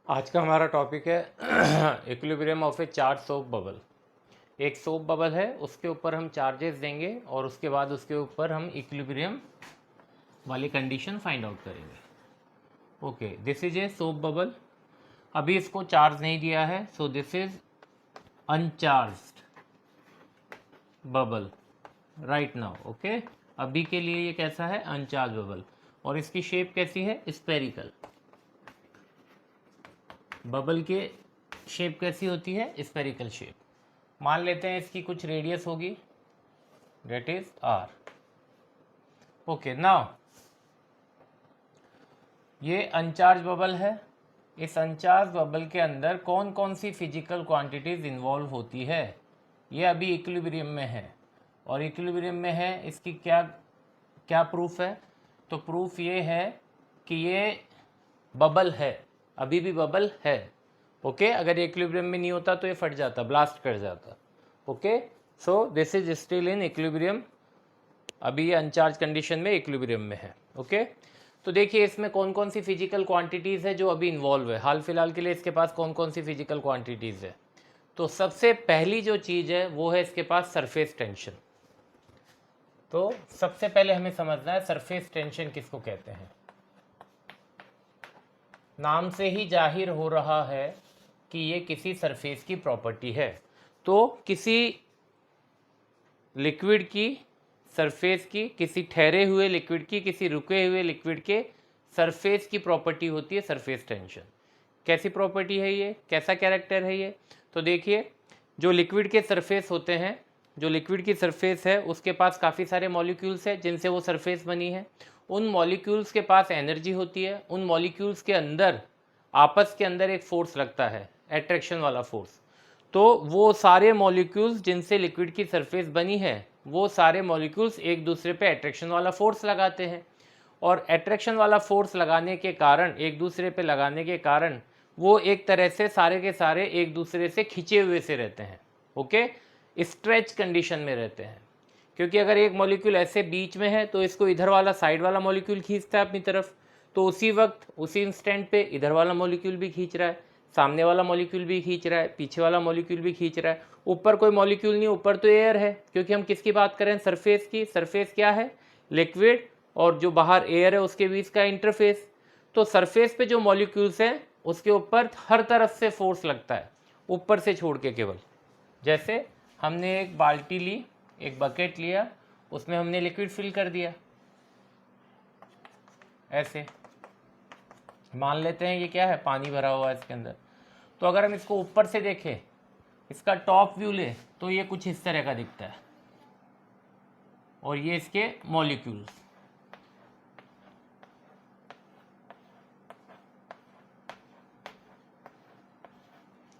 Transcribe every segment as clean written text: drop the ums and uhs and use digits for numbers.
आज का हमारा टॉपिक है equilibrium of A charge soap bubble. एक सोप बबल है, उसके ऊपर हम चार्जेस देंगे और उसके बाद उसके ऊपर हम इक्विलिब्रियम वाली कंडीशन फाइंड आउट करेंगे। Okay, this is a soap bubble. अभी इसको चार्ज नहीं दिया है, सो this is uncharged bubble right now. Okay, अभी के लिए ये कैसा है? अनचार्ज बबल। और इसकी शेप कैसी है? स्पेरिकल। बबल के शेप कैसी होती है? Spherical shape. मान लेते हैं इसकी कुछ रेडियस होगी, that is R. Okay, now ये अनचार्ज बबल है। इस अनचार्ज बबल के अंदर कौन कौन सी फिजिकल क्वांटिटीज इन्वॉल्व होती है? ये अभी इक्विलिब्रियम में है, और इक्विलिब्रियम में है, इसकी क्या क्या प्रूफ है? तो प्रूफ ये है कि ये बबल है, अभी भी बबल है। ओके, अगर ये इक्विलिब्रियम में नहीं होता तो ये फट जाता, ब्लास्ट कर जाता। Okay, so this is still in equilibrium. अभी ये अनचार्ज कंडीशन में इक्विलिब्रियम में है। ओके, तो देखिए इसमें कौन कौन सी फिजिकल क्वांटिटीज़ है जो अभी इन्वॉल्व है। हाल फिलहाल के लिए इसके पास कौन कौन सी फिजिकल क्वांटिटीज़ है? तो सबसे पहली जो चीज़ है वो है इसके पास सरफेस टेंशन। तो सबसे पहले हमें समझना है सरफेस टेंशन किसको कहते हैं। नाम से ही जाहिर हो रहा है कि ये किसी सरफेस की प्रॉपर्टी है। तो किसी लिक्विड की सरफेस की, किसी ठहरे हुए लिक्विड की, किसी रुके हुए लिक्विड के सरफेस की प्रॉपर्टी होती है सरफेस टेंशन। कैसी प्रॉपर्टी है ये? कैसा कैरेक्टर है ये? तो देखिए, जो लिक्विड के सरफेस होते हैं, जो लिक्विड की सरफेस है उसके पास काफ़ी सारे मॉलिक्यूल्स हैं जिनसे वो सरफेस बनी है। उन मॉलिक्यूल्स के पास एनर्जी होती है। उन मॉलिक्यूल्स के अंदर आपस के अंदर एक फोर्स लगता है, एट्रैक्शन वाला फोर्स। तो वो सारे मॉलिक्यूल्स जिनसे लिक्विड की सरफेस बनी है, वो सारे मॉलिक्यूल्स एक दूसरे पे एट्रैक्शन वाला फोर्स लगाते हैं। और एट्रैक्शन वाला फोर्स लगाने के कारण, एक दूसरे पे लगाने के कारण, वो एक तरह से सारे के सारे एक दूसरे से खिंचे हुए से रहते हैं। ओके, स्ट्रेच कंडीशन में रहते हैं। क्योंकि अगर एक मॉलिक्यूल ऐसे बीच में है तो इसको इधर वाला साइड वाला मॉलिक्यूल खींचता है अपनी तरफ, तो उसी वक्त उसी इंस्टेंट पे इधर वाला मॉलिक्यूल भी खींच रहा है, सामने वाला मॉलिक्यूल भी खींच रहा है, पीछे वाला मॉलिक्यूल भी खींच रहा है। ऊपर कोई मॉलिक्यूल नहीं, ऊपर तो एयर है, क्योंकि हम किसकी बात करें? सरफेस की। सरफेस क्या है? लिक्विड और जो बाहर एयर है उसके बीच का इंटरफेस। तो सरफेस पे जो मॉलिक्यूल्स हैं उसके ऊपर हर तरफ से फोर्स लगता है, ऊपर से छोड़ के केवल। जैसे हमने एक बाल्टी ली, एक बकेट लिया, उसमें हमने लिक्विड फिल कर दिया, ऐसे मान लेते हैं ये क्या है? पानी भरा हुआ है इसके अंदर। तो अगर हम इसको ऊपर से देखें, इसका टॉप व्यू ले, तो ये कुछ इस तरह का दिखता है, और ये इसके मॉलिक्यूल्स।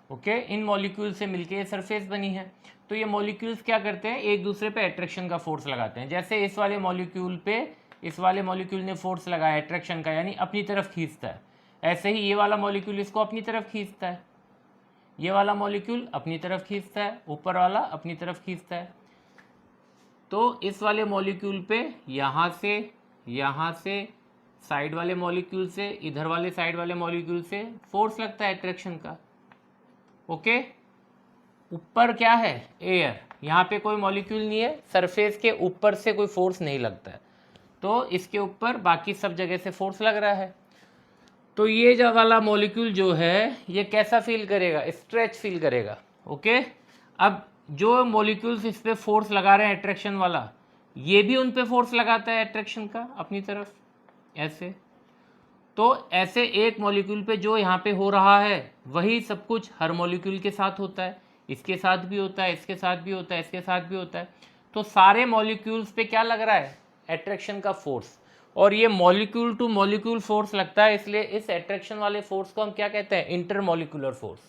ओके, इन मॉलिक्यूल से मिलके ये सरफेस बनी है। तो ये मॉलिक्यूल्स क्या करते हैं? एक दूसरे पे अट्रैक्शन का फोर्स लगाते हैं। जैसे इस वाले मॉलिक्यूल पे इस वाले मॉलिक्यूल ने फोर्स लगाया अट्रैक्शन का, यानी अपनी तरफ खींचता है। ऐसे ही ये वाला मॉलिक्यूल इसको अपनी तरफ खींचता है, ये वाला मॉलिक्यूल अपनी तरफ खींचता है, ऊपर वाला अपनी तरफ खींचता है। तो इस वाले मॉलिक्यूल पे यहाँ से साइड वाले मॉलिक्यूल से, इधर वाले साइड वाले मॉलिक्यूल से फोर्स लगता है अट्रैक्शन का। ओके, ऊपर क्या है? एयर। यहाँ पे कोई मॉलिक्यूल नहीं है, सरफेस के ऊपर से कोई फोर्स नहीं लगता है, तो इसके ऊपर बाकी सब जगह से फोर्स लग रहा है। तो ये जो वाला मॉलिक्यूल जो है ये कैसा फील करेगा? स्ट्रेच फील करेगा। ओके, अब जो मॉलिक्यूल्स इस पे फोर्स लगा रहे हैं अट्रैक्शन वाला, ये भी उन पे फोर्स लगाता है अट्रैक्शन का अपनी तरफ, ऐसे। तो ऐसे एक मॉलिक्यूल पे जो यहाँ पे हो रहा है वही सब कुछ हर मॉलिक्यूल के साथ होता है। इसके साथ भी होता है, इसके साथ भी होता है, इसके साथ भी होता है। तो सारे मॉलिक्यूल्स पे क्या लग रहा है? अट्रैक्शन का फोर्स। और ये मॉलिक्यूल टू मॉलिक्यूल फोर्स लगता है, इसलिए इस अट्रैक्शन वाले फोर्स को हम क्या कहते हैं? Intermolecular force.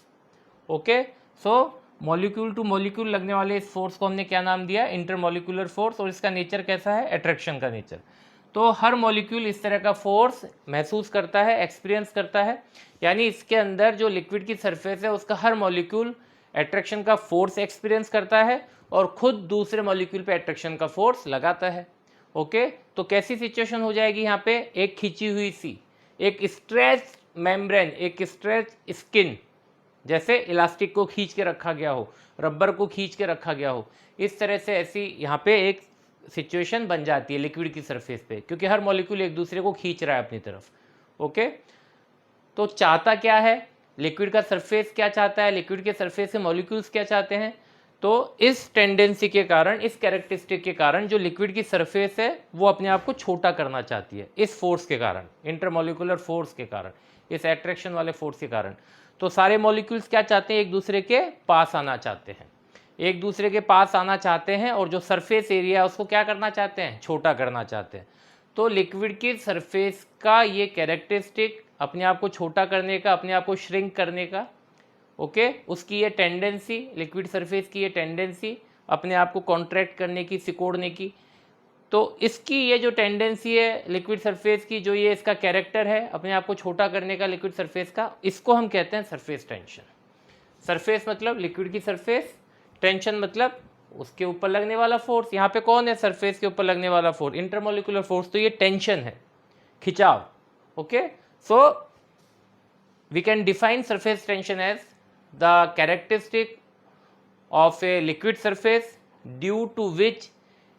ओके, सो मॉलिक्यूल टू मॉलिक्यूल लगने वाले इस फोर्स को हमने क्या नाम दिया? Intermolecular force. और इसका नेचर कैसा है? अट्रैक्शन का नेचर। तो हर मॉलिक्यूल इस तरह का फोर्स महसूस करता है, एक्सपीरियंस करता है। यानी इसके अंदर जो लिक्विड की सरफेस है उसका हर मॉलिक्यूल अट्रैक्शन का फोर्स एक्सपीरियंस करता है और खुद दूसरे मॉलिक्यूल पे अट्रैक्शन का फोर्स लगाता है। ओके, तो कैसी सिचुएशन हो जाएगी यहाँ पे? एक खिंची हुई सी, एक स्ट्रेच मेम्ब्रेन, एक स्ट्रेच स्किन, जैसे इलास्टिक को खींच के रखा गया हो, रबर को खींच के रखा गया हो, इस तरह से ऐसी यहाँ पे एक सिचुएशन बन जाती है लिक्विड की सरफेस पे, क्योंकि हर मॉलिक्यूल एक दूसरे को खींच रहा है अपनी तरफ। ओके, तो चाहता क्या है लिक्विड का सरफेस, क्या चाहता है लिक्विड के सरफेस से मॉलिक्यूल्स क्या चाहते हैं। तो इस टेंडेंसी के कारण, इस कैरेक्टरिस्टिक के कारण जो लिक्विड की सरफेस है वो अपने आप को छोटा करना चाहती है, इस फोर्स के कारण, इंटरमॉलिक्यूलर फोर्स के कारण, इस एट्रैक्शन वाले फोर्स के कारण। तो सारे मॉलिक्यूल्स क्या चाहते हैं, एक दूसरे के पास आना चाहते हैं, एक दूसरे के पास आना चाहते हैं, और जो सरफेस एरिया है उसको क्या करना चाहते हैं, छोटा करना चाहते हैं। तो लिक्विड की सरफेस का ये कैरेक्टरिस्टिक, अपने आप को छोटा करने का, अपने आप को श्रिंक करने का, ओके, उसकी ये टेंडेंसी, लिक्विड सरफेस की ये टेंडेंसी अपने आप को कॉन्ट्रैक्ट करने की, सिकोड़ने की, तो इसकी ये जो टेंडेंसी है लिक्विड सरफेस की, जो ये इसका कैरेक्टर है अपने आप को छोटा करने का लिक्विड सरफेस का, इसको हम कहते हैं सरफेस टेंशन। सरफेस मतलब लिक्विड की सरफेस, टेंशन मतलब उसके ऊपर लगने वाला फोर्स। यहाँ पे कौन है सरफेस के ऊपर लगने वाला फोर्स, इंटरमॉलिक्यूलर फोर्स, तो ये टेंशन है, खिंचाव। Okay, so we can define surface tension as the characteristic of a liquid surface due to which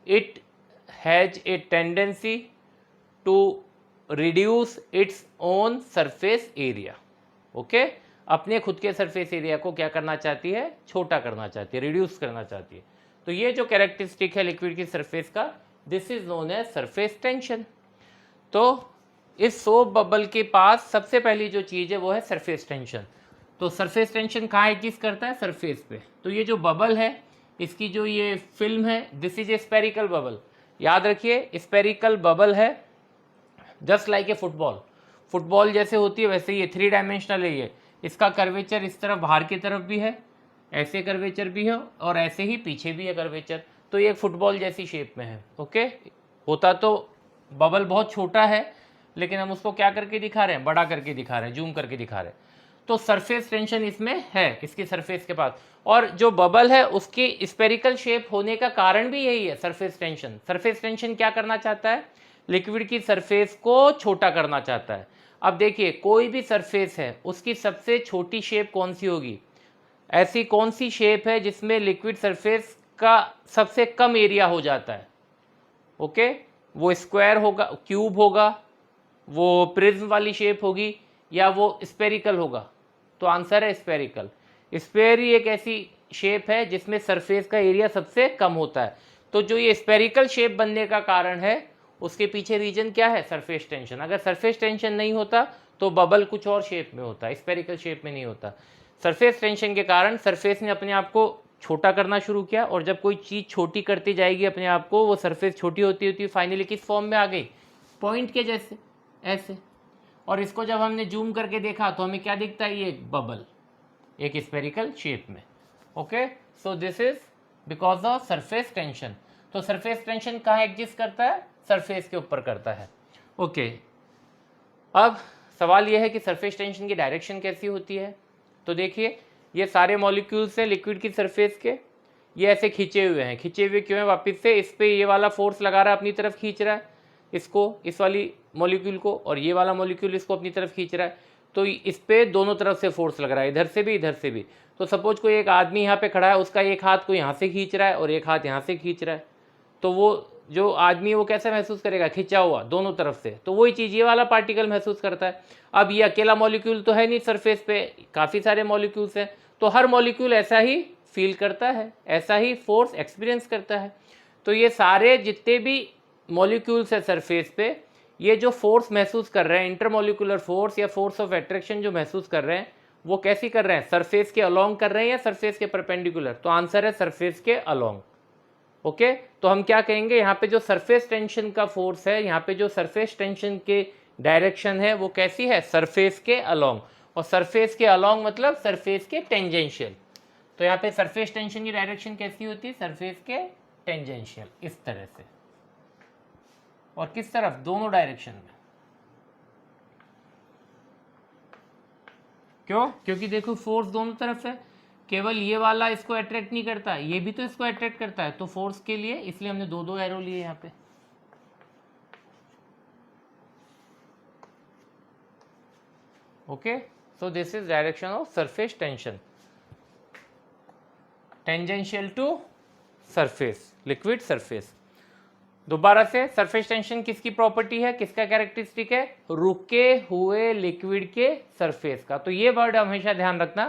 it has a tendency to reduce its own surface area. Okay, अपने खुद के surface area को क्या करना चाहती है, छोटा करना चाहती है, रिड्यूस करना चाहती है। तो ये जो कैरेक्टरिस्टिक है लिक्विड की सरफेस का, this is known as surface tension. तो इस सोप बबल के पास सबसे पहली जो चीज़ है वो है सरफेस टेंशन। तो सरफेस टेंशन कहाँ एग्जिस्ट करता है, सरफेस पे। तो ये जो बबल है, इसकी जो ये फिल्म है, this is a spherical bubble. याद रखिए स्पेरिकल बबल है, just like a football. Football जैसे होती है वैसे ये 3 डायमेंशनल है। ये इसका कर्वेचर इस तरफ बाहर की तरफ भी है, ऐसे कर्वेचर भी है, और ऐसे ही पीछे भी है कर्वेचर। तो ये फुटबॉल जैसी शेप में है। ओके, होता तो बबल बहुत छोटा है, लेकिन हम उसको क्या करके दिखा रहे हैं, बड़ा करके दिखा रहे हैं, जूम करके दिखा रहे हैं। तो सरफेस टेंशन इसमें है, इसकी सरफेस के पास। और जो बबल है उसकी स्पेरिकल शेप होने का कारण भी यही है, सरफेस टेंशन। सरफेस टेंशन क्या करना चाहता है, लिक्विड की सरफेस को छोटा करना चाहता है। अब देखिए कोई भी सरफेस है, उसकी सबसे छोटी शेप कौन सी होगी, ऐसी कौन सी शेप है जिसमें लिक्विड सरफेस का सबसे कम एरिया हो जाता है। ओके, वो स्क्वायर होगा, क्यूब होगा, वो प्रिज्म वाली शेप होगी, या वो स्पेरिकल होगा। तो आंसर है स्पेरिकल। स्पेयर ही एक ऐसी शेप है जिसमें सरफेस का एरिया सबसे कम होता है। तो जो ये स्पेरिकल शेप बनने का कारण है, उसके पीछे रीजन क्या है, सरफेस टेंशन। अगर सरफेस टेंशन नहीं होता तो बबल कुछ और शेप में होता, स्पेरिकल शेप में नहीं होता। सरफेस टेंशन के कारण सरफेस ने अपने आप को छोटा करना शुरू किया, और जब कोई चीज़ छोटी करती जाएगी अपने आप को, वो सरफेस छोटी होती होती फाइनली किस फॉर्म में आ गई, पॉइंट के जैसे, ऐसे। और इसको जब हमने जूम करके देखा तो हमें क्या दिखता है, ये बबल एक स्पेरिकल शेप में। Okay, so this is because of surface tension. तो सरफेस टेंशन कहाँ एग्जिस्ट करता है, सरफेस के ऊपर करता है। ओके, अब सवाल यह है कि सरफेस टेंशन की डायरेक्शन कैसी होती है। तो देखिए ये सारे मॉलिक्यूल्स हैं लिक्विड की सरफेस के, ये ऐसे खींचे हुए हैं। खींचे हुए क्यों है, वापस से इस पर ये वाला फोर्स लगा रहा है, अपनी तरफ खींच रहा है इसको, इस वाली मॉलिक्यूल को, और ये वाला मॉलिक्यूल इसको अपनी तरफ खींच रहा है। तो इस पे दोनों तरफ से फोर्स लग रहा है, इधर से भी इधर से भी। तो सपोज कोई एक आदमी यहाँ पे खड़ा है, उसका एक हाथ को यहाँ से खींच रहा है और एक हाथ यहाँ से खींच रहा है, तो वो जो आदमी वो कैसे महसूस करेगा, खींचा हुआ दोनों तरफ से। तो वही चीज़ ये वाला पार्टिकल महसूस करता है। अब ये अकेला मॉलिक्यूल तो है नहीं सरफेस पे, काफ़ी सारे मॉलिक्यूल्स हैं, तो हर मॉलिक्यूल ऐसा ही फील करता है, ऐसा ही फोर्स एक्सपीरियंस करता है। तो ये सारे जितने भी मॉलिक्यूल्स है सरफेस पे, ये जो फोर्स महसूस कर रहे हैं, इंटरमॉलिक्यूलर फोर्स या फोर्स ऑफ अट्रैक्शन जो महसूस कर रहे हैं, वो कैसी कर रहे हैं, सरफेस के अलोंग कर रहे हैं या सरफेस के परपेंडिकुलर। तो आंसर है सरफेस के अलोंग। ओके, तो हम क्या कहेंगे, यहाँ पे जो सरफेस टेंशन का फोर्स है, यहाँ पे जो सरफेस टेंशन के डायरेक्शन है वो कैसी है, सरफेस के अलोंग। और सरफेस के अलोंग मतलब सरफेस के टेंजेंशियल। तो यहाँ पे सरफेस टेंशन की डायरेक्शन कैसी होती है, सरफेस के टेंजेंशियल, इस तरह से। और किस तरफ, दोनों डायरेक्शन में। क्यों, क्योंकि देखो फोर्स दोनों तरफ है, केवल ये वाला इसको अट्रैक्ट नहीं करता, ये भी तो इसको अट्रैक्ट करता है। तो फोर्स के लिए इसलिए हमने दो दो एरो लिए यहाँ पे। Okay, so this is direction of surface tension, tangential to surface, liquid surface. दोबारा से, सरफेस टेंशन किसकी प्रॉपर्टी है, किसका कैरेक्टरिस्टिक है, रुके हुए लिक्विड के सरफेस का। तो ये वर्ड हमेशा ध्यान रखना,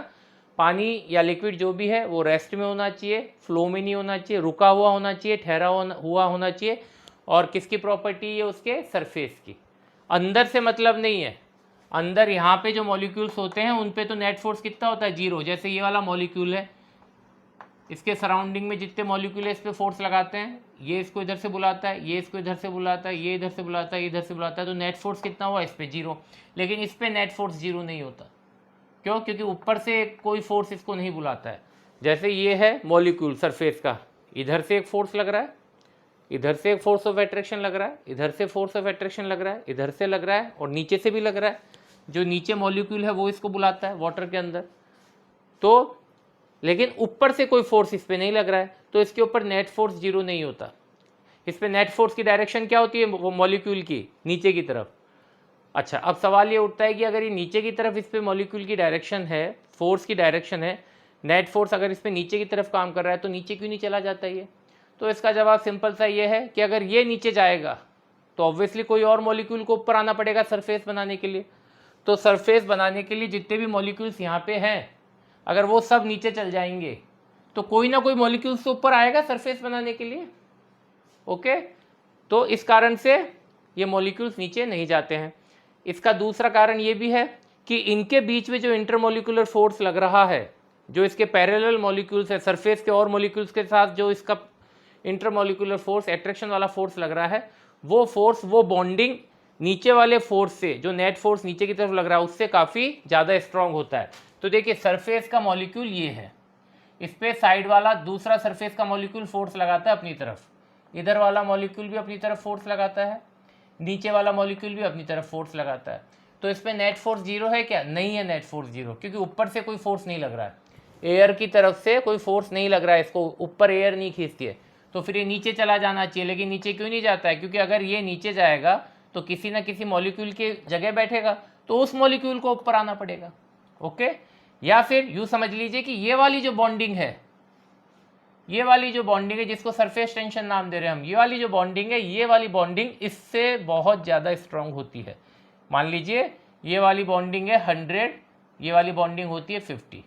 पानी या लिक्विड जो भी है वो रेस्ट में होना चाहिए, फ्लो में नहीं होना चाहिए, रुका हुआ होना चाहिए, ठहरा हुआ होना चाहिए। और किसकी प्रॉपर्टी है, उसके सरफेस की। अंदर से मतलब नहीं है, अंदर यहाँ पे जो मॉलिक्यूल्स होते हैं उन पे तो नेट फोर्स कितना होता है, 0। जैसे ये वाला मॉलिक्यूल है, इसके सराउंडिंग में जितने मॉलिक्यूल है इस पे फोर्स लगाते हैं, ये इसको इधर से बुलाता है, ये इसको इधर से बुलाता है, ये इधर से बुलाता है, ये इधर से बुलाता है, तो नेट फोर्स कितना हुआ इस पे, 0। लेकिन इस पे नेट फोर्स 0 नहीं होता, क्यों, क्योंकि ऊपर से कोई फोर्स इसको नहीं बुलाता है। जैसे ये है मॉलिक्यूल सरफेस का, इधर से एक फोर्स लग रहा है, इधर से एक फोर्स ऑफ अट्रैक्शन लग रहा है, इधर से फोर्स ऑफ अट्रैक्शन लग रहा है, इधर से लग रहा है और नीचे से भी लग रहा है। जो नीचे मॉलिक्यूल है वो इसको बुलाता है वाटर के अंदर, तो लेकिन ऊपर से कोई फोर्स इस पर नहीं लग रहा है, तो इसके ऊपर नेट फोर्स 0 नहीं होता। इस पर नेट फोर्स की डायरेक्शन क्या होती है, वो मॉलिक्यूल की नीचे की तरफ। अच्छा, अब सवाल ये उठता है कि अगर ये नीचे की तरफ इस पे मॉलिक्यूल की डायरेक्शन है, फोर्स की डायरेक्शन है, नेट फोर्स अगर इस पे नीचे की तरफ काम कर रहा है तो नीचे क्यों नहीं चला जाता ये। तो इसका जवाब सिंपल सा ये है कि अगर ये नीचे जाएगा तो ऑब्वियसली कोई और मॉलिक्यूल को ऊपर आना पड़ेगा सरफेस बनाने के लिए। तो सरफेस बनाने के लिए जितने भी मॉलिक्यूल्स यहाँ पे हैं, अगर वो सब नीचे चल जाएंगे तो कोई ना कोई मॉलिक्यूल्स तो ऊपर आएगा सरफेस बनाने के लिए। ओके, तो इस कारण से ये मॉलिक्यूल्स नीचे नहीं जाते हैं। इसका दूसरा कारण ये भी है कि इनके बीच में जो इंटरमॉलिक्यूलर फोर्स लग रहा है, जो इसके पैरेलल मॉलिक्यूल्स है, सरफेस के और मॉलिक्यूल्स के साथ जो इसका इंटरमॉलिक्यूलर फोर्स, एट्रैक्शन वाला फोर्स लग रहा है, वो फोर्स, वो बॉन्डिंग नीचे वाले फोर्स से, जो नेट फोर्स नीचे की तरफ लग रहा है उससे काफ़ी ज़्यादा स्ट्रांग होता है। तो देखिए, सरफेस का मॉलिक्यूल ये है, इस पे साइड वाला दूसरा सरफेस का मॉलिक्यूल फोर्स लगाता है अपनी तरफ, इधर वाला मॉलिक्यूल भी अपनी तरफ फोर्स लगाता है, नीचे वाला मॉलिक्यूल भी अपनी तरफ फोर्स लगाता है। तो इस पे नेट फोर्स 0 है क्या, नहीं है नेट फोर्स 0, क्योंकि ऊपर से कोई फोर्स नहीं लग रहा है, एयर की तरफ से कोई फोर्स नहीं लग रहा है, इसको ऊपर एयर नहीं खींचती है। तो फिर ये नीचे चला जाना चाहिए, लेकिन नीचे क्यों नहीं जाता है, क्योंकि अगर ये नीचे जाएगा तो किसी ना किसी मॉलिक्यूल के जगह बैठेगा, तो उस मॉलिक्यूल को ऊपर आना पड़ेगा। ओके, या फिर यूँ समझ लीजिए कि ये वाली जो बॉन्डिंग है, ये वाली जो बॉन्डिंग है जिसको सरफेस टेंशन नाम दे रहे हैं हम, ये वाली जो बॉन्डिंग है, ये वाली बॉन्डिंग इससे बहुत ज़्यादा स्ट्रांग होती है। मान लीजिए ये वाली बॉन्डिंग है 100, ये वाली बॉन्डिंग होती है 50,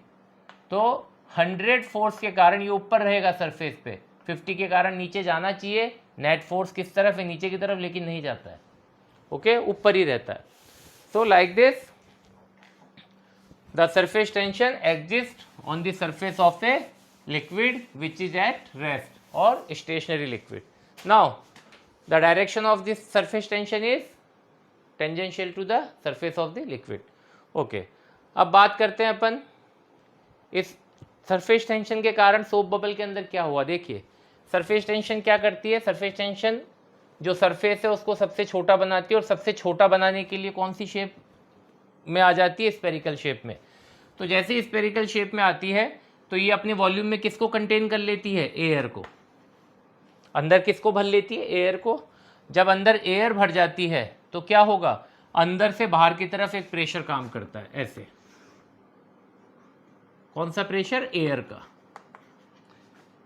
तो 100 फोर्स के कारण ये ऊपर रहेगा सरफेस पे, 50 के कारण नीचे जाना चाहिए। नेट फोर्स किस तरफ है, नीचे की तरफ, लेकिन नहीं जाता है। ओके, ऊपर ही रहता है। So like this the surface tension exist on the surface of A liquid which is at rest or stationary liquid. Now the direction of this surface tension is tangential to the surface of the liquid. Okay, अब बात करते हैं अपन इस surface tension के कारण soap bubble के अंदर क्या हुआ। देखिए, सरफेस टेंशन क्या करती है, सरफेस टेंशन जो सरफेस है उसको सबसे छोटा बनाती है, और सबसे छोटा बनाने के लिए कौन सी शेप में आ जाती है, स्पेरिकल शेप में। तो जैसे ही स्पेरिकल शेप में आती है तो ये अपने वॉल्यूम में किसको कंटेन कर लेती है, एयर को। अंदर किसको भर लेती है, एयर को। जब अंदर एयर भर जाती है तो क्या होगा, अंदर से बाहर की तरफ एक प्रेशर काम करता है, ऐसे। कौन सा प्रेशर, एयर का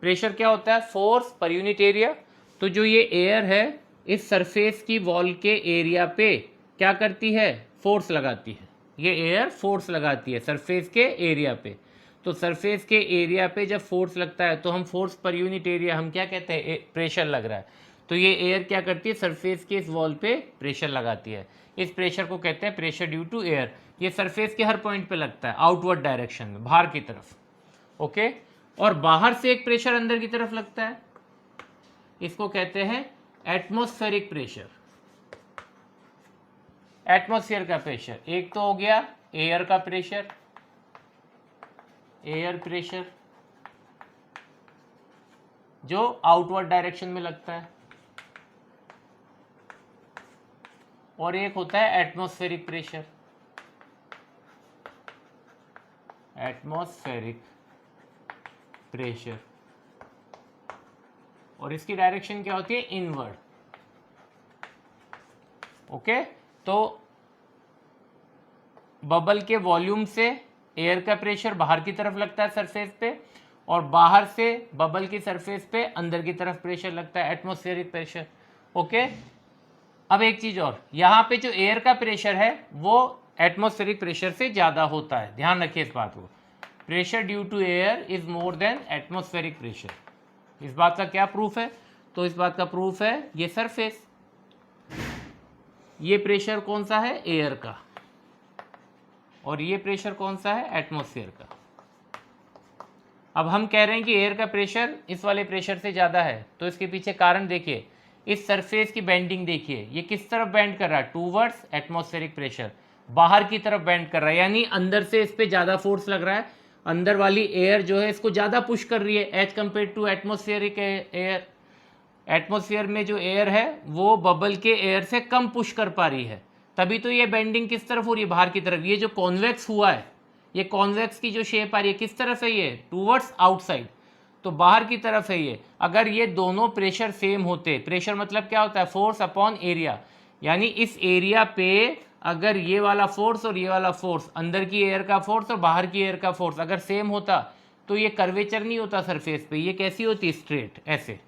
प्रेशर। क्या होता है, फोर्स पर यूनिट एरिया। तो जो ये एयर है इस सरफेस की वॉल के एरिया पे क्या करती है, फोर्स लगाती है। ये एयर फोर्स लगाती है सरफेस के एरिया पे। तो सरफेस के एरिया पे जब फोर्स लगता है तो हम फोर्स पर यूनिट एरिया हम क्या कहते हैं, प्रेशर लग रहा है। तो ये एयर क्या करती है, सरफेस के इस वॉल पे प्रेशर लगाती है। इस प्रेशर को कहते हैं प्रेशर ड्यू टू एयर। ये सरफेस के हर पॉइंट पे लगता है, आउटवर्ड डायरेक्शन में, बाहर की तरफ। ओके, और बाहर से एक प्रेशर अंदर की तरफ लगता है, इसको कहते हैं एटमॉस्फेरिक प्रेशर। एटमॉस्फेयर का प्रेशर एक तो हो गया एयर का प्रेशर, एयर प्रेशर जो आउटवर्ड डायरेक्शन में लगता है, और एक होता है एटमॉस्फेरिक प्रेशर। एटमॉस्फेरिक प्रेशर, और इसकी डायरेक्शन क्या होती है, इनवर्ड। ओके, तो बबल के वॉल्यूम से एयर का प्रेशर बाहर की तरफ लगता है सरफेस पे, और बाहर से बबल की सरफेस पे अंदर की तरफ प्रेशर लगता है, एटमॉस्फेरिक प्रेशर। ओके, अब एक चीज और, यहाँ पे जो एयर का प्रेशर है वो एटमॉस्फेरिक प्रेशर से ज़्यादा होता है, ध्यान रखिए इस बात को। Pressure due to air is more than atmospheric pressure. इस बात का क्या प्रूफ है? तो इस बात का प्रूफ है ये सरफेस, ये प्रेशर कौन सा है? एयर का, और ये प्रेशर कौन सा है? एटमॉस्फेयर का। अब हम कह रहे हैं कि एयर का प्रेशर इस वाले प्रेशर से ज़्यादा है, तो इसके पीछे कारण देखिए, इस सरफेस की बेंडिंग देखिए, ये किस तरफ बेंड कर रहा है? टूवर्ड्स एटमॉस्फेरिक प्रेशर, बाहर की तरफ बेंड कर रहा है, यानी अंदर से इस पर ज़्यादा फोर्स लग रहा है, अंदर वाली एयर जो है इसको ज़्यादा पुश कर रही है as compare to atmospheric air. Atmosphere में जो एयर है वो बबल के एयर से कम पुश कर पा रही है, तभी तो ये बेंडिंग किस तरफ हो रही है? बाहर की तरफ। ये जो कॉन्वेक्स हुआ है, ये कॉन्वेक्स की जो शेप आ रही है किस तरफ है? ये टूवर्ड्स आउटसाइड, तो बाहर की तरफ है ये। अगर ये दोनों प्रेशर सेम होते, प्रेशर मतलब क्या होता है? फोर्स अपॉन एरिया, यानी इस एरिया पे अगर ये वाला फोर्स और ये वाला फोर्स, अंदर की एयर का फोर्स और बाहर की एयर का फोर्स अगर सेम होता, तो ये कर्वेचर नहीं होता सरफेस पे, ये कैसी होती? स्ट्रेट, ऐसे।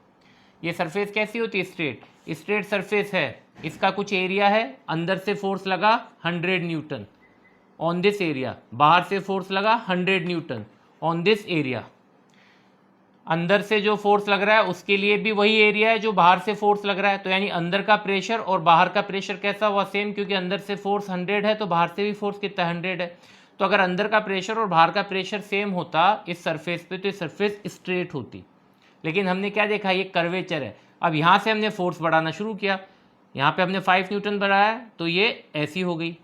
ये सरफेस कैसी होती है? स्ट्रेट। स्ट्रेट सरफेस है, इसका कुछ एरिया है, अंदर से फोर्स लगा 100 न्यूटन ऑन दिस एरिया, बाहर से फोर्स लगा 100 न्यूटन ऑन दिस एरिया। अंदर से जो फोर्स लग रहा है उसके लिए भी वही एरिया है जो बाहर से फोर्स लग रहा है, तो यानी अंदर का प्रेशर और बाहर का प्रेशर कैसा हुआ? सेम, क्योंकि अंदर से फोर्स 100 है तो बाहर से भी फोर्स कितना? 100 है। तो अगर अंदर का प्रेशर और बाहर का प्रेशर सेम होता इस सरफेस पे, तो ये सरफेस स्ट्रेट होती। लेकिन हमने क्या देखा? ये कर्वेचर है। अब यहाँ से हमने फोर्स बढ़ाना शुरू किया, यहाँ पे हमने 5 न्यूटन बढ़ाया तो ये ऐसी हो गई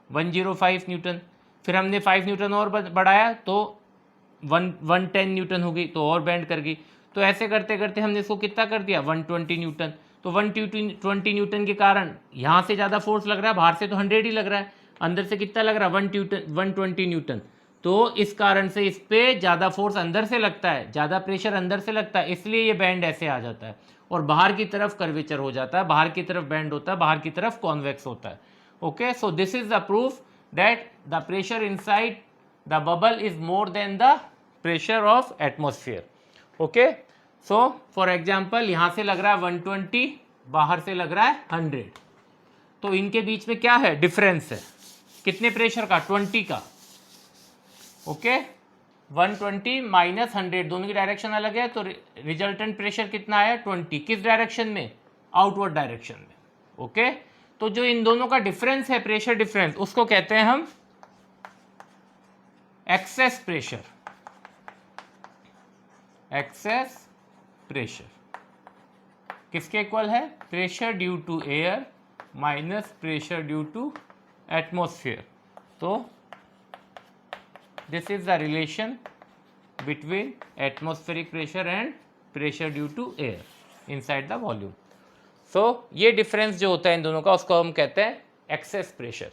105 न्यूटन। फिर हमने 5 न्यूटन और बढ़ाया तो 110 न्यूटन हो गई, तो और बैंड कर गई। तो ऐसे करते करते हमने इसको कितना कर दिया? 120 न्यूटन। तो 120 न्यूटन के कारण यहाँ से ज़्यादा फोर्स लग रहा है, बाहर से तो 100 ही लग रहा है, अंदर से कितना लग रहा है? 120 न्यूटन। तो इस कारण से इस पर ज़्यादा फोर्स अंदर से लगता है, ज़्यादा प्रेशर अंदर से लगता है, इसलिए ये बैंड ऐसे आ जाता है, और बाहर की तरफ कर्वेचर हो जाता है, बाहर की तरफ बैंड होता है, बाहर की तरफ कॉन्वेक्स होता है। Okay, so this is the proof that the pressure inside the bubble is more then the pressure of atmosphere. Okay, so for example यहाँ से लग रहा है 120, बाहर से लग रहा है 100, तो इनके बीच में क्या है? डिफरेंस है। कितने प्रेशर का? 20 का। ओके, 120 माइनस 100, दोनों की डायरेक्शन अलग है, तो रिजल्टेंट प्रेशर कितना आया? 20। किस डायरेक्शन में? आउटवर्ड डायरेक्शन में। ओके, तो जो इन दोनों का डिफरेंस है, प्रेशर डिफरेंस, उसको कहते हैं हम एक्सेस प्रेशर। एक्सेस प्रेशर किसके इक्वल है? Pressure due to air minus pressure due to atmosphere. तो this is the relation between atmospheric pressure and pressure due to air inside the volume. so ये difference जो होता है इन दोनों का, उसको हम कहते हैं एक्सेस प्रेशर।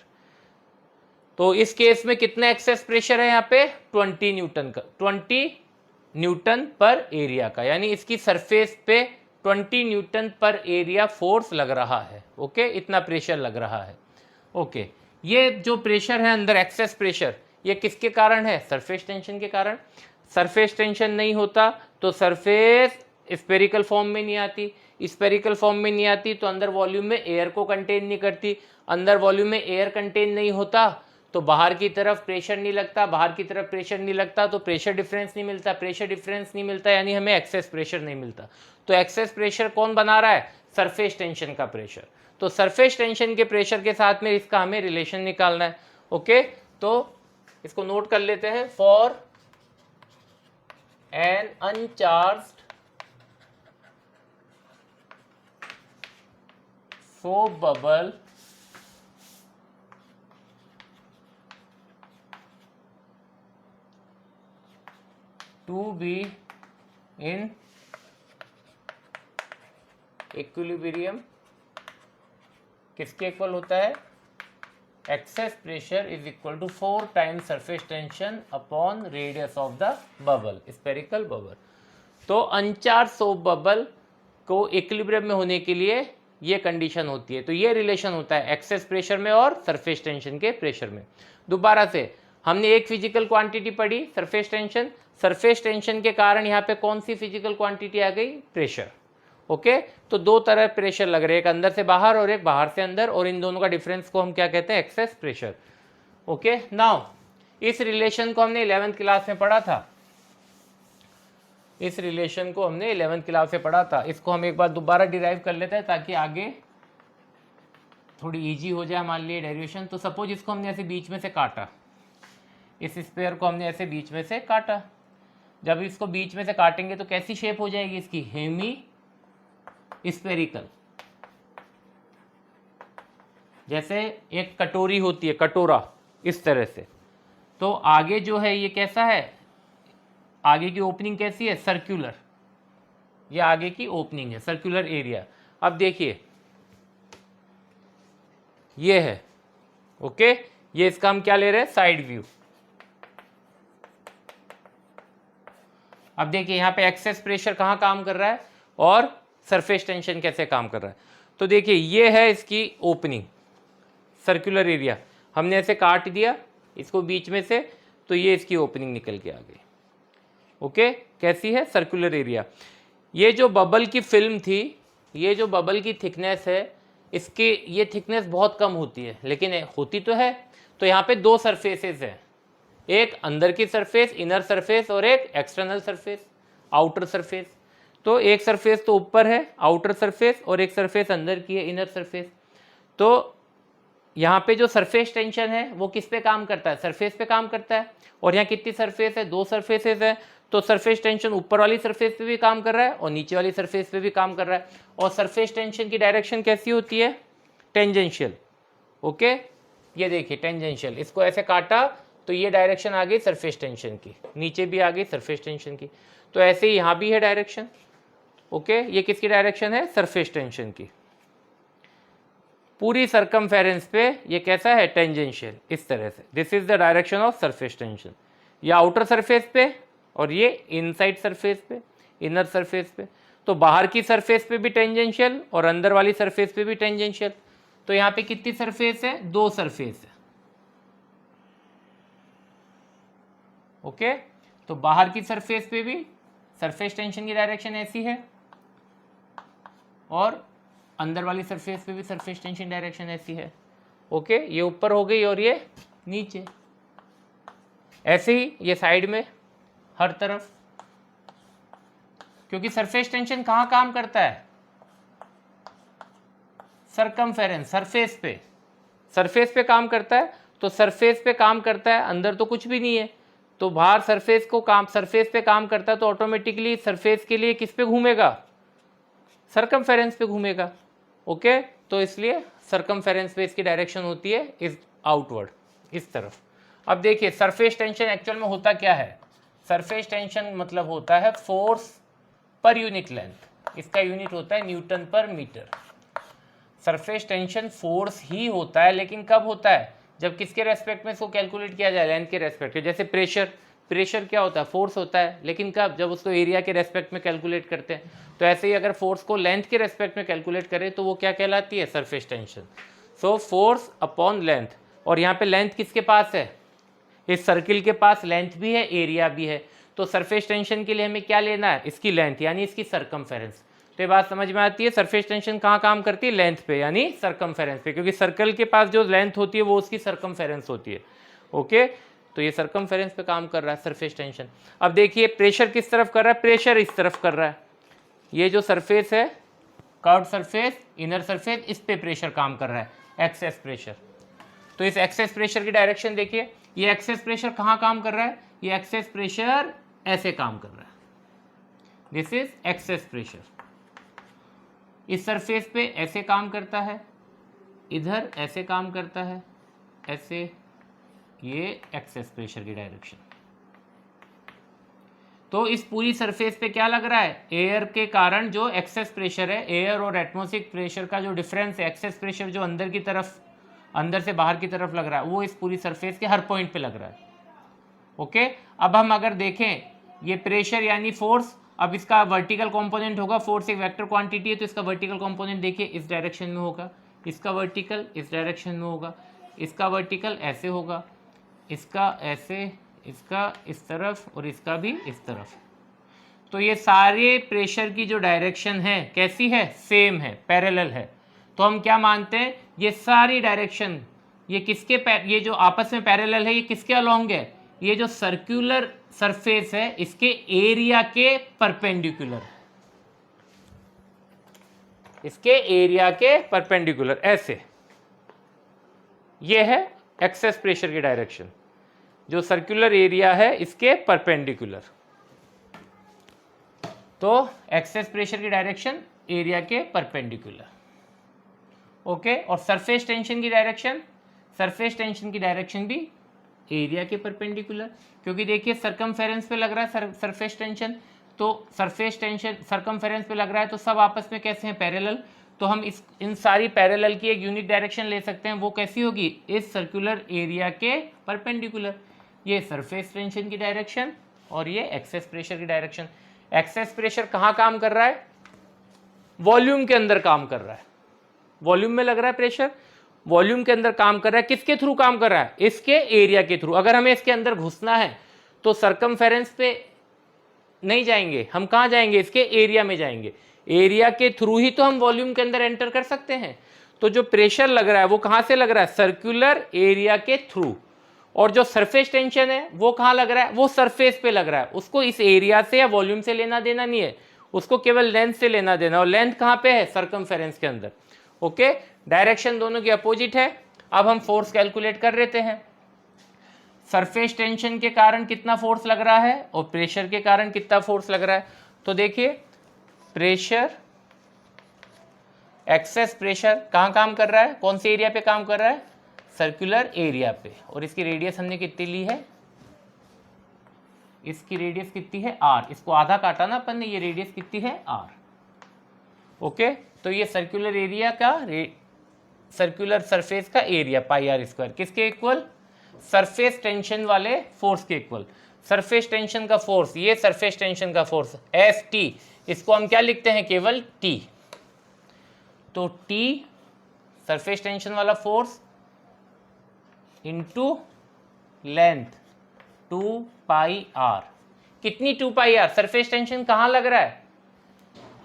तो इस केस में कितना एक्सेस प्रेशर है यहाँ पे? 20 न्यूटन का, 20 न्यूटन पर एरिया का, यानी इसकी सरफेस पे 20 न्यूटन पर एरिया फोर्स लग रहा है। ओके, इतना प्रेशर लग रहा है। ओके, ये जो प्रेशर है अंदर, एक्सेस प्रेशर, ये किसके कारण है? सरफेस टेंशन के कारण। सरफेस टेंशन नहीं होता तो सरफेस स्पेरिकल फॉर्म में नहीं आती, स्पेरिकल फॉर्म में नहीं आती तो अंदर वॉल्यूम में एयर को कंटेन नहीं करती, अंदर वॉल्यूम में एयर कंटेन नहीं होता तो बाहर की तरफ प्रेशर नहीं लगता, बाहर की तरफ प्रेशर नहीं लगता तो प्रेशर डिफरेंस नहीं मिलता, प्रेशर डिफरेंस नहीं मिलता यानी हमें एक्सेस प्रेशर नहीं मिलता। तो एक्सेस प्रेशर कौन बना रहा है? सरफेस टेंशन का प्रेशर। तो सरफेस टेंशन के प्रेशर के साथ में इसका हमें रिलेशन निकालना है। ओके, तो इसको नोट कर लेते हैं। For an uncharged soap bubble to be in equilibrium किसके इक्वल होता है? Excess pressure is equal to 4 times surface tension upon radius of the bubble, spherical bubble. तो अनचार्ज सोप बबल को इक्विलिब्रियम में होने के लिए ये कंडीशन होती है। तो ये रिलेशन होता है एक्सेस प्रेशर में और सरफेस टेंशन के प्रेशर में। दोबारा से हमने एक फिजिकल क्वांटिटी पढ़ी सरफेस टेंशन, सरफेस टेंशन के कारण यहाँ पे कौन सी फिजिकल क्वांटिटी आ गई, प्रेशर। ओके, तो दो तरह प्रेशर लग रहे हैं, एक अंदर से बाहर और एक बाहर से अंदर, और इन दोनों का डिफरेंस को हम क्या कहते हैं, एक्सेस प्रेशर। ओके, नाउ इस रिलेशन को हमने 11th क्लास में पढ़ा था, इस रिलेशन को हमने 11th क्लास में पढ़ा था। इसको हम एक बार दोबारा डिराइव कर लेते हैं ताकि आगे थोड़ी इजी हो जाए हमारे लिए डेरिवेशन। तो सपोज इसको हमने ऐसे बीच में से काटा, इस स्पेयर को हमने ऐसे बीच में से काटा। जब इसको बीच में से काटेंगे तो कैसी शेप हो जाएगी इसकी, हेमी स्फेरिकल, जैसे एक कटोरी होती है, कटोरा, इस तरह से। तो आगे जो है ये कैसा है, आगे की ओपनिंग कैसी है, सर्कुलर, ये आगे की ओपनिंग है, सर्कुलर एरिया। अब देखिए ये है, ओके, ये इसका हम क्या ले रहे हैं, साइड व्यू। अब देखिए यहाँ पे एक्सेस प्रेशर कहाँ काम कर रहा है और सरफेस टेंशन कैसे काम कर रहा है। तो देखिए ये है इसकी ओपनिंग, सर्कुलर एरिया, हमने ऐसे काट दिया इसको बीच में से, तो ये इसकी ओपनिंग निकल के आ गई। ओके, कैसी है, सर्कुलर एरिया। ये जो बबल की फिल्म थी, ये जो बबल की थिकनेस है, इसकी ये थिकनेस बहुत कम होती है, लेकिन होती तो है। तो यहाँ पे दो सरफेसेस हैं, एक अंदर की सरफेस, इनर सरफेस, और एक एक्सटर्नल सरफेस, आउटर सरफेस। तो एक सरफेस तो ऊपर है, आउटर सरफेस, और एक सरफेस अंदर की है, इनर सरफेस। तो यहाँ पे जो सरफेस टेंशन है वो किस पे काम करता है, सरफेस पे काम करता है। और यहाँ कितनी सरफेस है, दो सरफेसेस है। तो सरफेस टेंशन ऊपर वाली सरफेस पे भी काम कर रहा है और नीचे वाली सरफेस पे भी काम कर रहा है। और सरफेस टेंशन की डायरेक्शन कैसी होती है, टेंजेंशियल। ओके, ये देखिए टेंजेंशियल, इसको ऐसे काटा तो ये डायरेक्शन आ गई सरफेस टेंशन की, नीचे भी आ गई सरफेस टेंशन की। तो ऐसे ही यहाँ भी है डायरेक्शन। ओके, ये किसकी डायरेक्शन है, सरफेस टेंशन की। पूरी सरकमफेरेंस पे ये कैसा है, टेंजेंशियल, इस तरह से। This is the direction of surface tension. ये आउटर सरफेस पे और ये इनसाइड सरफेस पे, इनर सरफेस पे। तो बाहर की सरफेस पे भी टेंजेंशियल और अंदर वाली सरफेस पे भी टेंजेंशियल। तो यहाँ पे कितनी सरफेस है, दो सरफेस है। ओके, तो बाहर की सरफेस पे भी सरफेस टेंशन की डायरेक्शन ऐसी है और अंदर वाली सरफेस पे भी सरफेस टेंशन डायरेक्शन ऐसी है। ओके, ये ऊपर हो गई और ये नीचे। ऐसे ही ये साइड में हर तरफ, क्योंकि सरफेस टेंशन कहाँ काम करता है, सरकमफेरेंस, सरफेस पे, सरफेस पे काम करता है। तो सरफेस पे काम करता है, अंदर तो कुछ भी नहीं है। तो बाहर सरफेस को काम, सरफेस पे काम करता है, तो ऑटोमेटिकली सरफेस के लिए किस पे घूमेगा, सरकमफेरेंस पे घूमेगा। ओके, तो इसलिए सरकमफेरेंस पे इसकी डायरेक्शन होती है इस आउटवर्ड, इस तरफ। अब देखिए सरफेस टेंशन एक्चुअल में होता क्या है, सरफेस टेंशन मतलब होता है फोर्स पर यूनिट लेंथ, इसका यूनिट होता है न्यूटन पर मीटर। सरफेस टेंशन फोर्स ही होता है, लेकिन कब होता है, जब किसके रेस्पेक्ट में इसको कैलकुलेट किया जाए, लेंथ के रेस्पेक्ट में। जैसे प्रेशर, प्रेशर क्या होता है, फोर्स होता है, लेकिन कब, जब उसको एरिया के रेस्पेक्ट में कैलकुलेट करते हैं। तो ऐसे ही अगर फोर्स को लेंथ के रेस्पेक्ट में कैलकुलेट करें तो वो क्या कहलाती है, surface tension. So force upon length, और यहाँ पे लेंथ किसके पास है, इस सर्किल के पास लेंथ भी है, एरिया भी है। तो सरफेस टेंशन के लिए हमें क्या लेना है, इसकी लेंथ, यानी इसकी सरकमफेरेंस। तो ये बात समझ में आती है, सरफेस टेंशन कहाँ काम करती है, लेंथ पे, यानी सरकमफेरेंस पे, क्योंकि सर्कल के पास जो लेंथ होती है वो उसकी सरकमफेरेंस होती है। ओके, तो ये सरकमफेरेंस पे काम कर रहा है सरफेस टेंशन। अब देखिए प्रेशर किस तरफ कर रहा है, प्रेशर इस तरफ कर रहा है। ये जो सरफेस है, कर्व्ड सरफेस, इनर सरफेस, इस पे प्रेशर काम कर रहा है, एक्सेस प्रेशर। तो इस एक्सेस प्रेशर की डायरेक्शन देखिए, ये एक्सेस प्रेशर कहाँ काम कर रहा है, ये एक्सेस प्रेशर ऐसे काम कर रहा है, दिस इज एक्सेस प्रेशर। इस सरफेस पे ऐसे काम करता है, इधर ऐसे काम करता है, ऐसे, ये एक्सेस प्रेशर की डायरेक्शन। तो इस पूरी सरफेस पे क्या लग रहा है, एयर के कारण जो एक्सेस प्रेशर है, एयर और एटमॉस्फेरिक प्रेशर का जो डिफरेंस है, एक्सेस प्रेशर जो अंदर की तरफ, अंदर से बाहर की तरफ लग रहा है, वो इस पूरी सरफेस के हर पॉइंट पे लग रहा है। ओके, अब हम अगर देखें ये प्रेशर यानी फोर्स, अब इसका वर्टिकल कंपोनेंट होगा, फोर्स एक वेक्टर क्वांटिटी है तो इसका वर्टिकल कंपोनेंट देखिए इस डायरेक्शन में होगा, इसका वर्टिकल इस डायरेक्शन में होगा, इसका वर्टिकल ऐसे होगा, इसका ऐसे, इसका इस तरफ और इसका भी इस तरफ। तो ये सारे प्रेशर की जो डायरेक्शन है कैसी है, सेम है, पैरेलल है। तो हम क्या मानते हैं, ये सारी डायरेक्शन ये किसके ये जो आपस में पैरेलल है ये किसके अलोंग है, ये जो सर्कुलर सरफेस है इसके एरिया के परपेंडिकुलर, इसके एरिया के परपेंडिकुलर, ऐसे। ये है एक्सेस प्रेशर की डायरेक्शन, जो सर्कुलर एरिया है इसके परपेंडिकुलर। तो एक्सेस प्रेशर की डायरेक्शन एरिया के परपेंडिकुलर, ओके। और सरफेस टेंशन की डायरेक्शन, सरफेस टेंशन की डायरेक्शन भी एरिया के परपेंडिकुलर, क्योंकि देखिए सरकमफेरेंस पे लग रहा है सरफेस टेंशन, तो सरफेस टेंशन सरकमफेरेंस पे लग रहा है तो सब आपस में कैसे हैं, पैरेलल। तो हम इन सारी पैरेलल की एक यूनिक डायरेक्शन ले सकते हैं, वो कैसी होगी, इस सर्कुलर एरिया के परपेंडिकुलर। ये सरफेस टेंशन की डायरेक्शन और ये एक्सेस प्रेशर की डायरेक्शन। एक्सेस प्रेशर कहाँ काम कर रहा है, वॉल्यूम के अंदर काम कर रहा है, वॉल्यूम में लग रहा है प्रेशर, वॉल्यूम के अंदर काम कर रहा है, किसके थ्रू काम कर रहा है, इसके एरिया के थ्रू। अगर हमें इसके अंदर घुसना है तो सरकमफेरेंस पे नहीं जाएंगे, हम कहाँ जाएंगे, इसके एरिया में जाएंगे, एरिया के थ्रू ही तो हम वॉल्यूम के अंदर एंटर कर सकते हैं। तो जो प्रेशर लग रहा है वो कहाँ से लग रहा है, सर्कुलर एरिया के थ्रू। और जो सरफेस टेंशन है वो कहाँ लग रहा है, वो सरफेस पे लग रहा है, उसको इस एरिया से या वॉल्यूम से लेना देना नहीं है, उसको केवल लेंथ से लेना देना, और लेंथ कहाँ पे है, सरकमफेरेंस के अंदर, ओके। डायरेक्शन दोनों की अपोजिट है। अब हम फोर्स कैलकुलेट कर लेते हैं। सरफेस टेंशन के कारण कितना फोर्स लग रहा है और प्रेशर के कारण कितना फोर्स लग रहा है। तो देखिए प्रेशर, एक्सेस प्रेशर कहाँ काम कर रहा है, कौन से एरिया पे काम कर रहा है, सर्कुलर एरिया पे, और इसकी रेडियस हमने कितनी ली है, इसकी रेडियस कितनी है r, इसको आधा काटा ना अपन ने, ये रेडियस कितनी है r, ओके। तो ये सर्कुलर एरिया का सर्कुलर सरफेस का एरिया पाई आर स्क्वायर किसके इक्वल, सरफेस टेंशन वाले फोर्स के इक्वल। सरफेस टेंशन का फोर्स, ये सरफेस टेंशन का फोर्स एफ टी, इसको हम क्या लिखते हैं, केवल टी। तो टी सरफेस टेंशन वाला force into length 2 pi R. कितनी 2 पाई आर, सरफेस टेंशन कहाँ लग रहा है,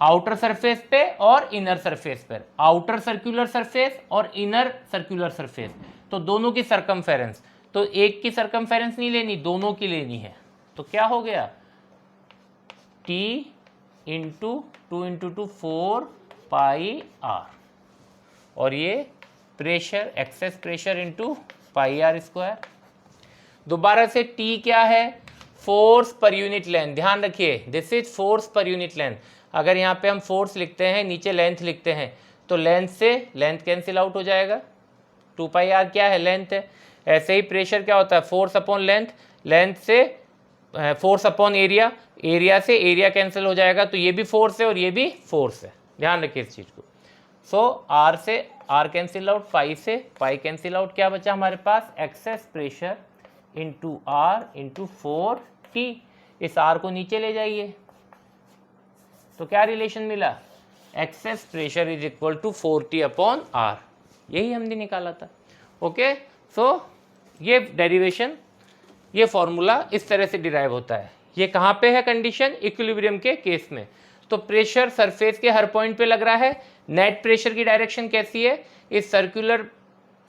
आउटर सरफेस पे और इनर सरफेस पर, आउटर सर्कुलर सरफेस और इनर सर्कुलर सरफेस, तो दोनों की सरकमफेरेंस। तो एक की सरकमफेरेंस नहीं लेनी, दोनों की लेनी है। तो क्या हो गया, T into 2 into 2 4 pi R, और ये pressure, excess pressure into pi R square. दोबारा से T क्या है, फोर्स पर यूनिट लेंथ, ध्यान रखिए this is force per unit length. अगर यहाँ पे हम फोर्स लिखते हैं, नीचे लेंथ लिखते हैं, तो लेंथ से लेंथ कैंसिल आउट हो जाएगा, 2 पाई आर क्या है, लेंथ है। ऐसे ही प्रेशर क्या होता है, फोर्स अपॉन लेंथ, लेंथ से फोर्स अपॉन एरिया, एरिया से एरिया कैंसिल हो जाएगा, तो ये भी फोर्स है और ये भी फोर्स है, ध्यान रखिए इस चीज़ को। सो आर से आर कैंसिल आउट, पाई से पाई कैंसिल आउट, क्या बचा हमारे पास, excess pressure into R into 4T। इस आर को नीचे ले जाइए तो क्या रिलेशन मिला, excess pressure is equal to 4T upon R, यही हमने निकाला था, ओके। सो ये डेरिवेशन, ये फॉर्मूला इस तरह से डिराइव होता है। ये कहाँ पे है कंडीशन, इक्विलिब्रियम के केस में। तो प्रेशर सरफेस के हर पॉइंट पे लग रहा है, नेट प्रेशर की डायरेक्शन कैसी है, इस सर्कुलर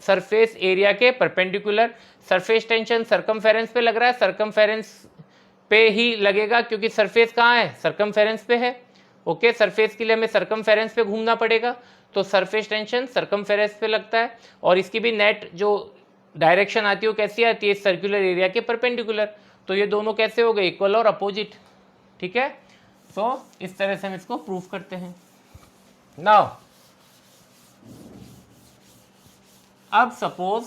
सरफेस एरिया के परपेंडिकुलर। सरफेस टेंशन सरकमफेरेंस पे लग रहा है, सरकमफेरेंस पे ही लगेगा क्योंकि सरफेस कहाँ है, सरकमफेरेंस पे है, ओके। सरफेस के लिए हमें सरकमफेरेंस पे घूमना पड़ेगा, तो सरफेस टेंशन सरकमफेरेंस पे लगता है, और इसकी भी नेट जो डायरेक्शन आती है वो कैसी आती है, सर्कुलर एरिया के परपेंडिकुलर। तो ये दोनों कैसे हो गए, इक्वल और अपोजिट, ठीक है। सो इस तरह से हम इसको प्रूव करते हैं। नाउ अब सपोज,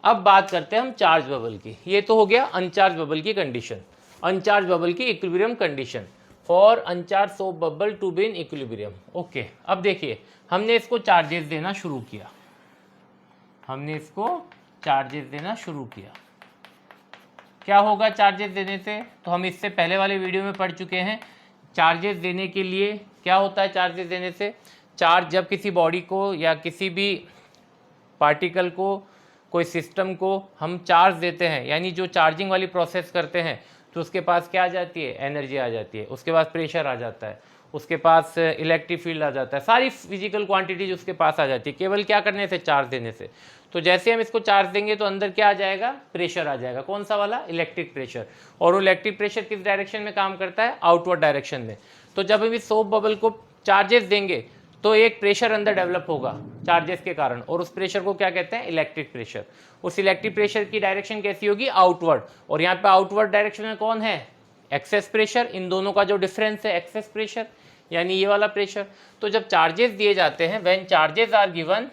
अब बात करते हैं हम चार्ज बबल की। ये तो हो गया अनचार्ज बबल की कंडीशन, अनचार्ज बबल की equilibrium condition for uncharge soap bubble to be in equilibrium, okay. अब देखिए हमने इसको चार्जेस देना शुरू किया, हमने इसको चार्जेस देना शुरू किया, क्या होगा चार्जेस देने से, तो हम इससे पहले वाले वीडियो में पढ़ चुके हैं। चार्जेस देने के लिए क्या होता है, चार्जेस देने से, चार्ज जब किसी बॉडी को या किसी भी पार्टिकल को, कोई सिस्टम को हम चार्ज देते हैं, यानी जो चार्जिंग वाली प्रोसेस करते हैं, तो उसके पास क्या आ जाती है, एनर्जी आ जाती है, उसके पास प्रेशर आ जाता है, उसके पास इलेक्ट्रिक फील्ड आ जाता है, सारी फिजिकल क्वांटिटीज उसके पास आ जाती है, केवल क्या करने से, चार्ज देने से। तो जैसे हम इसको चार्ज देंगे तो अंदर क्या आ जाएगा, प्रेशर आ जाएगा। कौन सा वाला, इलेक्ट्रिक प्रेशर। और वो इलेक्ट्रिक प्रेशर किस डायरेक्शन में काम करता है, आउटवर्ड डायरेक्शन में। तो जब हम इस सोप बबल को चार्जेस देंगे तो एक प्रेशर अंदर डेवलप होगा चार्जेस के कारण, और उस प्रेशर को क्या कहते हैं, इलेक्ट्रिक प्रेशर। उस इलेक्ट्रिक प्रेशर की डायरेक्शन कैसी होगी, आउटवर्ड। और यहाँ पे आउटवर्ड डायरेक्शन में कौन है, एक्सेस प्रेशर। इन दोनों का जो डिफरेंस है एक्सेस प्रेशर, यानी ये वाला प्रेशर। तो जब चार्जेस दिए जाते हैं, when charges are given,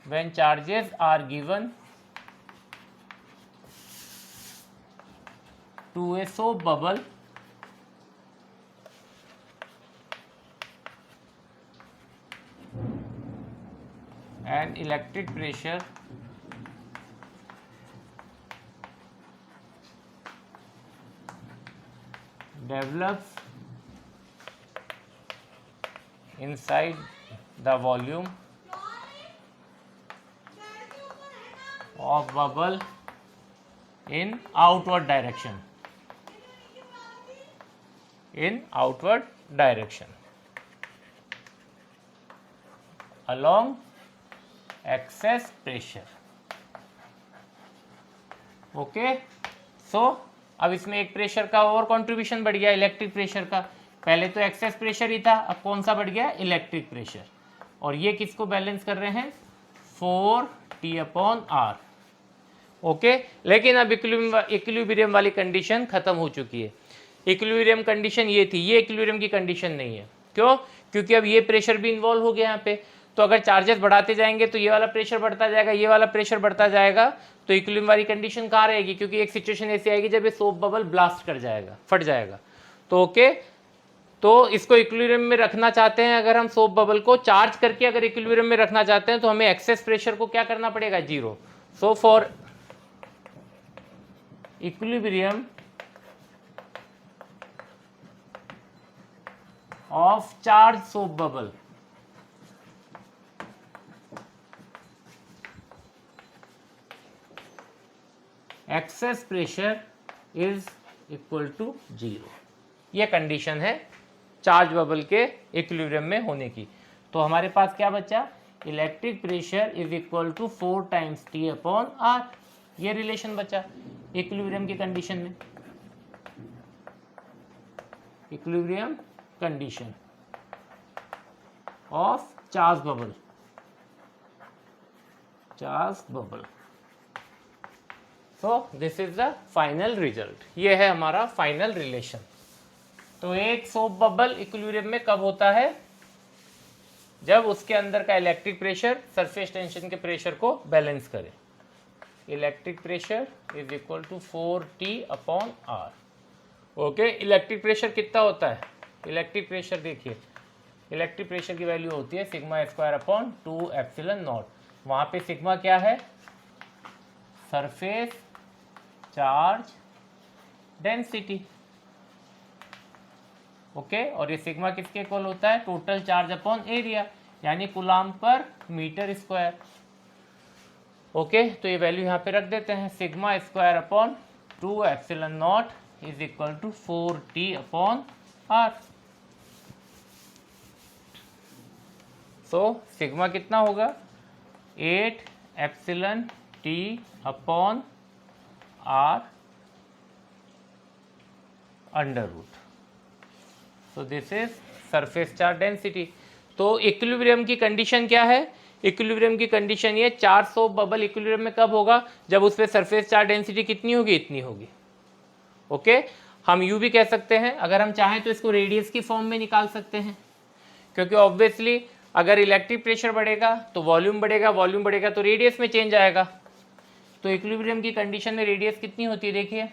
when charges are given to a soap bubble, and electric pressure develops inside the volume of bubble in outward direction, in outward direction along excess pressure. Okay, so अब इसमें एक pressure का और contribution बढ़ गया, electric pressure का। पहले तो एक्सेस प्रेशर ही था, अब कौन सा बढ़ गया, इलेक्ट्रिक प्रेशर। और ये किसको बैलेंस कर रहे हैं, 4T/R। ओके, लेकिन अब इक्विलिब्रियम वाली कंडीशन खत्म हो चुकी है। इक्विलिब्रियम कंडीशन ये थी, ये इक्विलिब्रियम की कंडीशन नहीं है। क्यों, क्योंकि अब ये प्रेशर भी इन्वॉल्व हो गया यहाँ पे। तो अगर चार्जेस बढ़ाते जाएंगे तो ये वाला प्रेशर बढ़ता जाएगा, ये वाला प्रेशर बढ़ता जाएगा, तो इक्विलिब्रियम वाली कंडीशन कहाँ रहेगी, क्योंकि एक सिचुएशन ऐसी आएगी जब ये सोप बबल ब्लास्ट कर जाएगा, फट जाएगा। तो ओके, तो इसको इक्विलिब्रियम में रखना चाहते हैं, अगर हम सोप बबल को चार्ज करके अगर इक्विलिब्रियम में रखना चाहते हैं तो हमें एक्सेस प्रेशर को क्या करना पड़ेगा, 0। So for equilibrium of charged soap bubble, excess pressure is equal to 0। ये कंडीशन है चार्ज बबल के इक्विलिब्रियम में होने की। तो हमारे पास क्या बचा, electric pressure is equal to 4 times T/R। ये रिलेशन बचा इक्विलिब्रियम की कंडीशन में। Equilibrium condition of charge bubble, so this is the final result. ये है हमारा फाइनल रिलेशन। तो एक सोप बबल इक्विलिब्रियम में कब होता है, जब उसके अंदर का इलेक्ट्रिक प्रेशर सरफेस टेंशन के प्रेशर को बैलेंस करे। Electric pressure is equal to 4T/R। Okay, electric pressure कितना होता है, इलेक्ट्रिक प्रेशर देखिए, इलेक्ट्रिक प्रेशर की वैल्यू होती है σ²/2ε0। वहाँ पे सिग्मा क्या है, सरफेस चार्ज डेंसिटी। ओके, और ये सिग्मा किसके इक्वल होता है, टोटल चार्ज अपॉन एरिया, यानी कूलम्ब पर मीटर स्क्वायर। ओके, तो ये वैल्यू यहाँ पे रख देते हैं, σ²/2ε0 is equal to 4T/R। So sigma कितना होगा, 8εT/R under root. So this is surface charge density. तो इक्विलिब्रियम की कंडीशन क्या है, इक्विलिब्रियम की कंडीशन ये, चार्ज सोप बबल इक्विलिब्रियम में कब होगा, जब उस पर सरफेस चार्ज डेंसिटी कितनी होगी, इतनी होगी। ओके, हम यू भी कह सकते हैं, अगर हम चाहें तो इसको रेडियस की फॉर्म में निकाल सकते हैं, क्योंकि ऑब्वियसली अगर इलेक्ट्रिक प्रेशर बढ़ेगा तो वॉल्यूम बढ़ेगा, वॉल्यूम बढ़ेगा तो रेडियस में चेंज आएगा। तो इक्विलिब्रियम की कंडीशन में रेडियस कितनी होती है, देखिए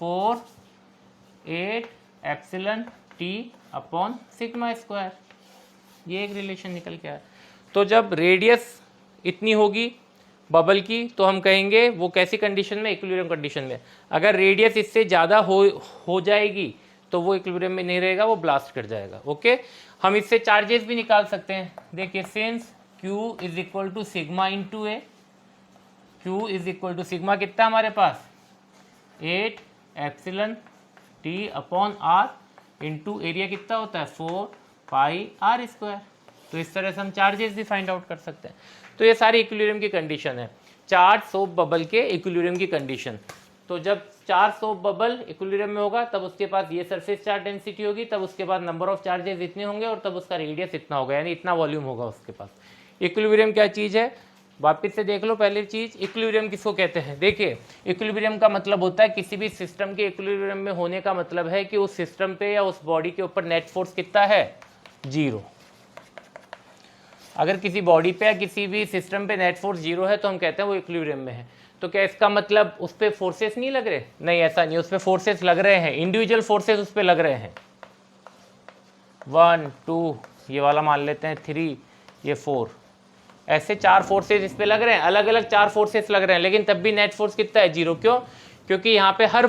4/8εT/σ²। ये एक रिलेशन निकल के आया। तो जब रेडियस इतनी होगी, बबल की, तो हम कहेंगे वो कैसी कंडीशन में, इक्विलिब्रियम कंडीशन में। अगर रेडियस इससे ज़्यादा हो जाएगी तो वो इक्विलिब्रियम में नहीं रहेगा, वो ब्लास्ट कर जाएगा। ओके, हम इससे चार्जेस भी निकाल सकते हैं। देखिए since Q is equal to sigma into A, Q is equal to sigma कितना हमारे पास 8 epsilon T upon R into area कितना होता है 4 पाई R स्क्वायर। तो इस तरह से हम चार्जेस भी फाइंड आउट कर सकते हैं। तो ये सारी इक्विलिब्रियम की कंडीशन है, चार्ज सोप बबल के इक्विलिब्रियम की कंडीशन। तो जब चार्ज सोप बबल इक्विलिब्रियम में होगा तब उसके पास ये सरफेस चार्ज डेंसिटी होगी, तब उसके पास नंबर ऑफ चार्जेस इतने होंगे और तब उसका रेडियस इतना होगा, यानी इतना वॉल्यूम होगा उसके पास। इक्विलिब्रियम क्या चीज़ है, वापस से देख लो पहली चीज़, इक्विलिब्रियम किसको कहते हैं। देखिए इक्विलिब्रियम का मतलब होता है किसी भी सिस्टम के इक्विलिब्रियम में होने का मतलब है कि उस सिस्टम पे या उस बॉडी के ऊपर नेट फोर्स कितना है, 0। अगर किसी बॉडी पे या किसी भी सिस्टम पे नेट फोर्स 0 है तो हम कहते हैं वो इक्विलिब्रियम में है। तो क्या इसका मतलब उस पर फोर्सेस नहीं लग रहे, नहीं ऐसा नहीं, उस पर फोर्सेस लग रहे हैं, इंडिविजुअल फोर्सेस उस पर लग रहे हैं। 1 2 ये वाला मान लेते हैं, 3 ये 4, ऐसे 4 फोर्सेस इस पे लग रहे हैं, अलग अलग 4 फोर्सेस लग रहे हैं, लेकिन तब भी नेट फोर्स कितना है 0। क्यों? क्योंकि यहाँ पे हर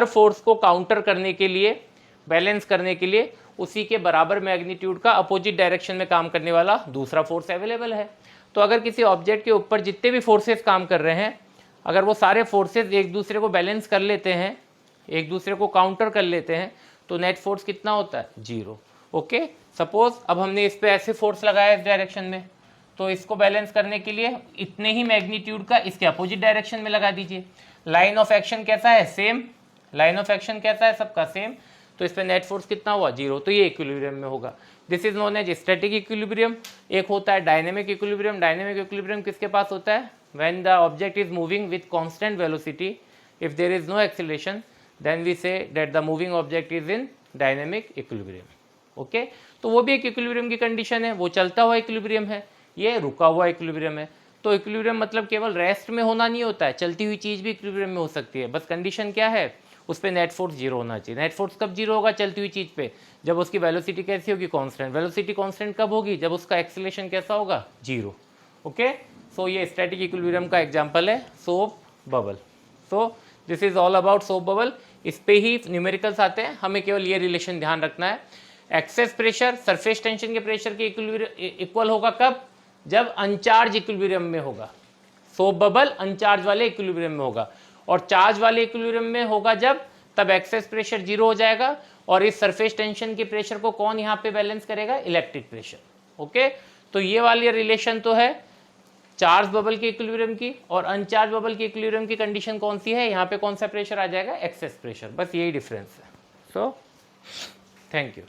फोर्स को काउंटर करने के लिए, बैलेंस करने के लिए उसी के बराबर मैग्नीट्यूड का अपोजिट डायरेक्शन में काम करने वाला दूसरा फोर्स अवेलेबल है। तो अगर किसी ऑब्जेक्ट के ऊपर जितने भी फोर्सेस काम कर रहे हैं, अगर वो सारे फोर्सेस एक दूसरे को बैलेंस कर लेते हैं, एक दूसरे को काउंटर कर लेते हैं, तो नेट फोर्स कितना होता है 0। ओके, सपोज अब हमने इस पे ऐसे फोर्स लगाया इस डायरेक्शन में, तो इसको बैलेंस करने के लिए इतने ही मैग्नीट्यूड का इसके अपोजिट डायरेक्शन में लगा दीजिए। लाइन ऑफ एक्शन कैसा है, सेम, लाइन ऑफ एक्शन कैसा है, सबका सेम, तो इस पे नेट फोर्स कितना हुआ 0। तो ये इक्विलिब्रियम में होगा। This is known as static equilibrium. एक होता है डायनेमिक इक्विलिब्रियम। डायनेमिक इक्विलिब्रियम किसके पास होता है, when the object is moving with constant velocity, if there is no acceleration then we say that the moving object is in dynamic equilibrium. Okay, तो वो भी एक इक्विलिब्रियम की कंडीशन है, वो चलता हुआ इक्विलिब्रियम है, ये रुका हुआ इक्विलिब्रियम है। तो इक्विलिब्रियम मतलब केवल रेस्ट में होना नहीं होता है, चलती हुई चीज़ भी इक्विलिब्रियम में हो सकती है, बस कंडीशन क्या है, उस पर नेट फोर्स 0 होना चाहिए। नेट फोर्स कब 0 होगा चलती हुई चीज़ पे, जब उसकी वेलोसिटी कैसी होगी, कांस्टेंट। वेलोसिटी कांस्टेंट कब होगी, जब उसका एक्सीलरेशन कैसा होगा 0। ओके, सो ये स्टैटिक इक्विलिब्रियम का एग्जांपल है soap bubble. So this is all about soap bubble. इस पे ही न्यूमेरिकल्स आते हैं, हमें केवल ये रिलेशन ध्यान रखना है, एक्सेस प्रेशर सरफेस टेंशन के प्रेशर के इक्वल होगा कब, जब अनचार्ज इक्विलिब्रियम में होगा। सोप बबल अनचार्ज वाले इक्विलिब्रियम में होगा, और चार्ज वाले इक्विलिब्रियम में होगा जब, तब एक्सेस प्रेशर 0 हो जाएगा, और इस सरफेस टेंशन के प्रेशर को कौन यहाँ पे बैलेंस करेगा, इलेक्ट्रिक प्रेशर। ओके, तो ये वाली रिलेशन तो है चार्ज बबल के इक्विलिब्रियम की, और अनचार्ज बबल के इक्विलिब्रियम की कंडीशन कौन सी है, यहाँ पे कौन सा प्रेशर आ जाएगा, एक्सेस प्रेशर, बस यही डिफरेंस है। So thank you.